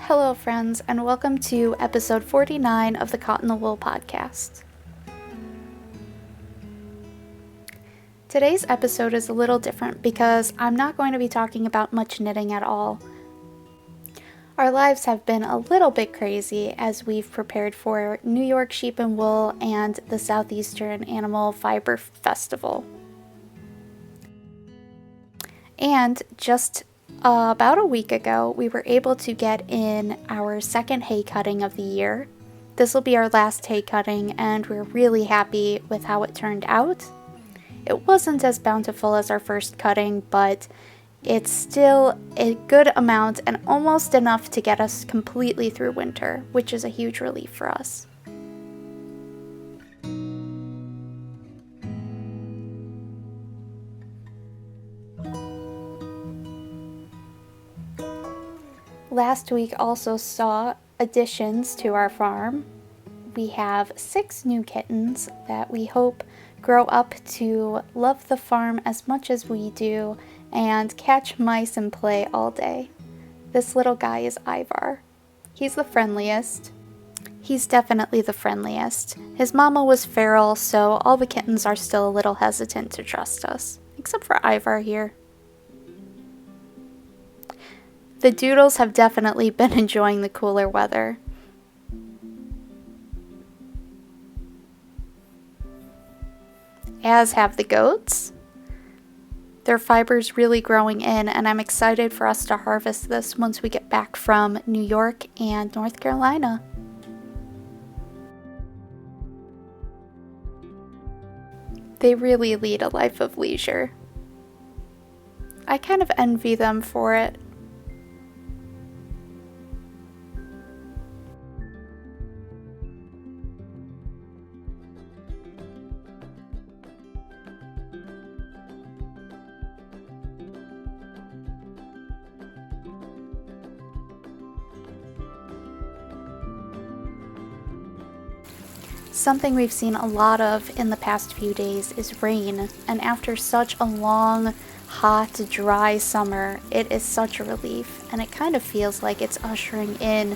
Hello, friends, and welcome to episode 49 of the Cotton the Wool podcast. Today's episode is a little different because I'm not going to be talking about much knitting at all. Our lives have been a little bit crazy as we've prepared for New York Sheep and Wool and the Southeastern Animal Fiber Festival. And just about a week ago, we were able to get in our second hay cutting of the year. This will be our last hay cutting, and we're really happy with how it turned out. It wasn't as bountiful as our first cutting, but it's still a good amount and almost enough to get us completely through winter, which is a huge relief for us. Last week also saw additions to our farm. We have 6 new kittens that we hope grow up to love the farm as much as we do and catch mice and play all day. This little guy is Ivar. He's the friendliest. He's definitely the friendliest. His mama was feral, so all the kittens are still a little hesitant to trust us, except for Ivar here. The doodles have definitely been enjoying the cooler weather. As have the goats. Their fiber's really growing in, and I'm excited for us to harvest this once we get back from New York and North Carolina. They really lead a life of leisure. I kind of envy them for it. Something we've seen a lot of in the past few days is rain, and after such a long, hot, dry summer, it is such a relief, and it kind of feels like it's ushering in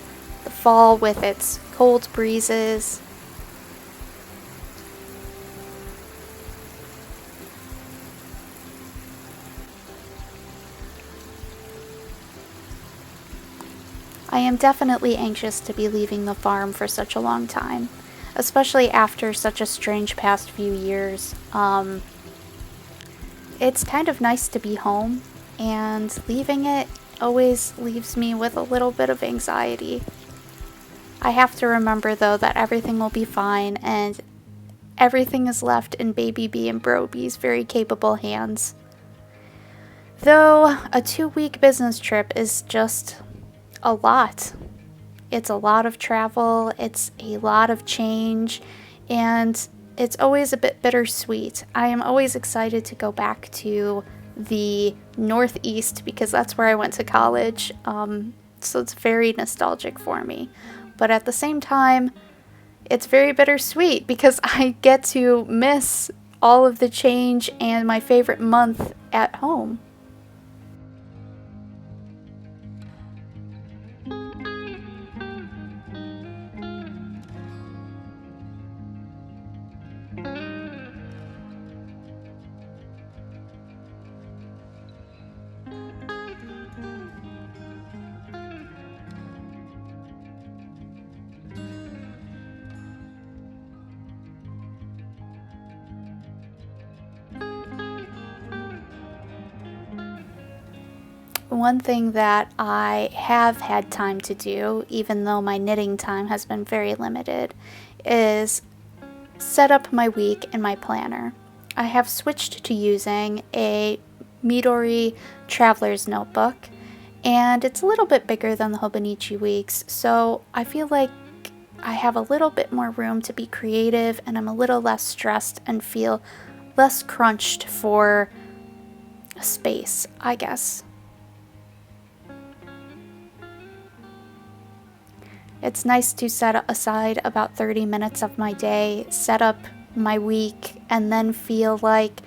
the fall with its cold breezes. I am definitely anxious to be leaving the farm for such a long time. Especially after such a strange past few years. It's kind of nice to be home, and leaving it always leaves me with a little bit of anxiety. I have to remember, though, that everything will be fine, and everything is left in BabyBee and Brobee's very capable hands. Though a 2-week business trip is just a lot. It's a lot of travel, it's a lot of change, and it's always a bit bittersweet. I am always excited to go back to the Northeast because that's where I went to college, so it's very nostalgic for me. But at the same time, it's very bittersweet because I get to miss all of the change and my favorite month at home. One thing that I have had time to do, even though my knitting time has been very limited, is set up my week in my planner. I have switched to using a Midori Traveler's Notebook, and it's a little bit bigger than the Hobonichi Weeks, so I feel like I have a little bit more room to be creative, and I'm a little less stressed and feel less crunched for space, I guess. It's nice to set aside about 30 minutes of my day, set up my week, and then feel like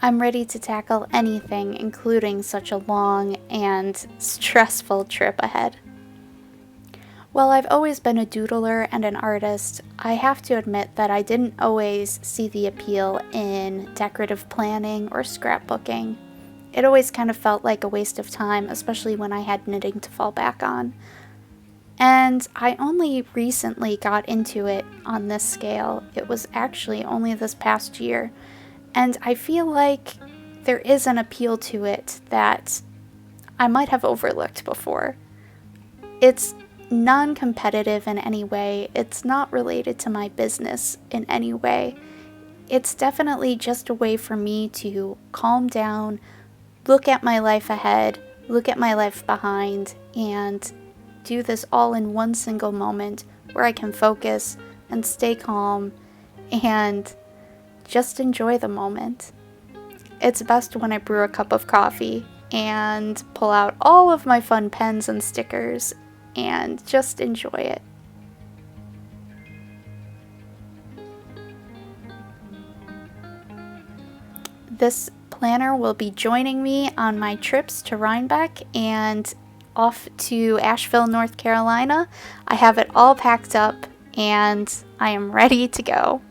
I'm ready to tackle anything, including such a long and stressful trip ahead. While I've always been a doodler and an artist, I have to admit that I didn't always see the appeal in decorative planning or scrapbooking. It always kind of felt like a waste of time, especially when I had knitting to fall back on. And I only recently got into it on this scale. It was actually only this past year. And I feel like there is an appeal to it that I might have overlooked before. It's non-competitive in any way. It's not related to my business in any way. It's definitely just a way for me to calm down, look at my life ahead, look at my life behind, and do this all in one single moment where I can focus and stay calm and just enjoy the moment. It's best when I brew a cup of coffee and pull out all of my fun pens and stickers and just enjoy it. This planner will be joining me on my trips to Rhinebeck and off to Asheville, North Carolina. I have it all packed up and I am ready to go.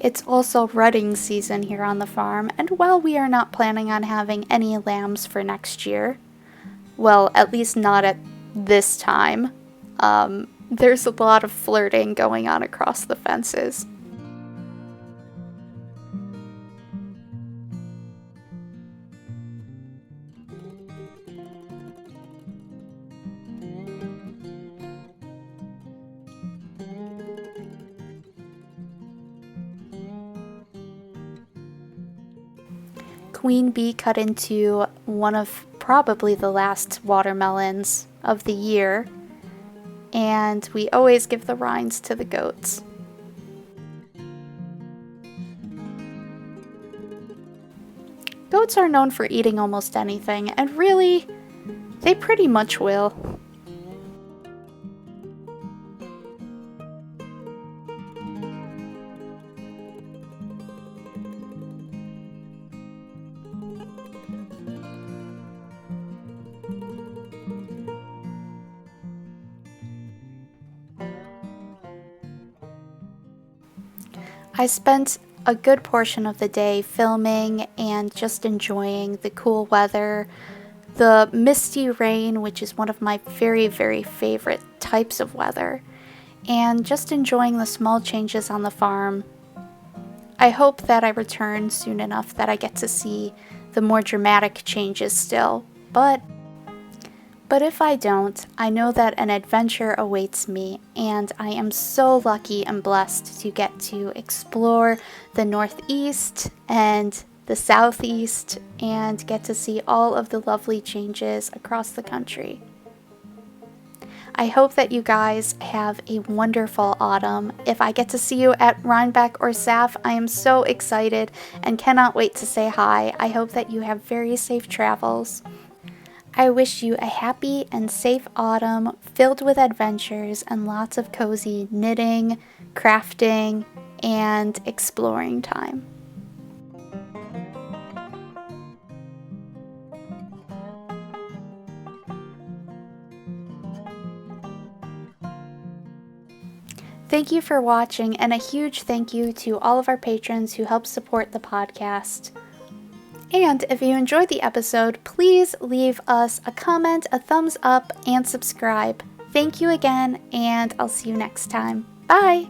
It's also rutting season here on the farm, and while we are not planning on having any lambs for next year, well, at least not at this time, there's a lot of flirting going on across the fences. Queen Bee cut into one of probably the last watermelons of the year, and we always give the rinds to the goats. Goats are known for eating almost anything, and really, they pretty much will. I spent a good portion of the day filming and just enjoying the cool weather, the misty rain, which is one of my very, very favorite types of weather, and just enjoying the small changes on the farm. I hope that I return soon enough that I get to see the more dramatic changes still, but if I don't, I know that an adventure awaits me, and I am so lucky and blessed to get to explore the Northeast and the Southeast and get to see all of the lovely changes across the country. I hope that you guys have a wonderful autumn. If I get to see you at Rhinebeck or Saf, I am so excited and cannot wait to say hi. I hope that you have very safe travels. I wish you a happy and safe autumn filled with adventures and lots of cozy knitting, crafting, and exploring time. Thank you for watching, and a huge thank you to all of our patrons who help support the podcast. And if you enjoyed the episode, please leave us a comment, a thumbs up, and subscribe. Thank you again, and I'll see you next time. Bye!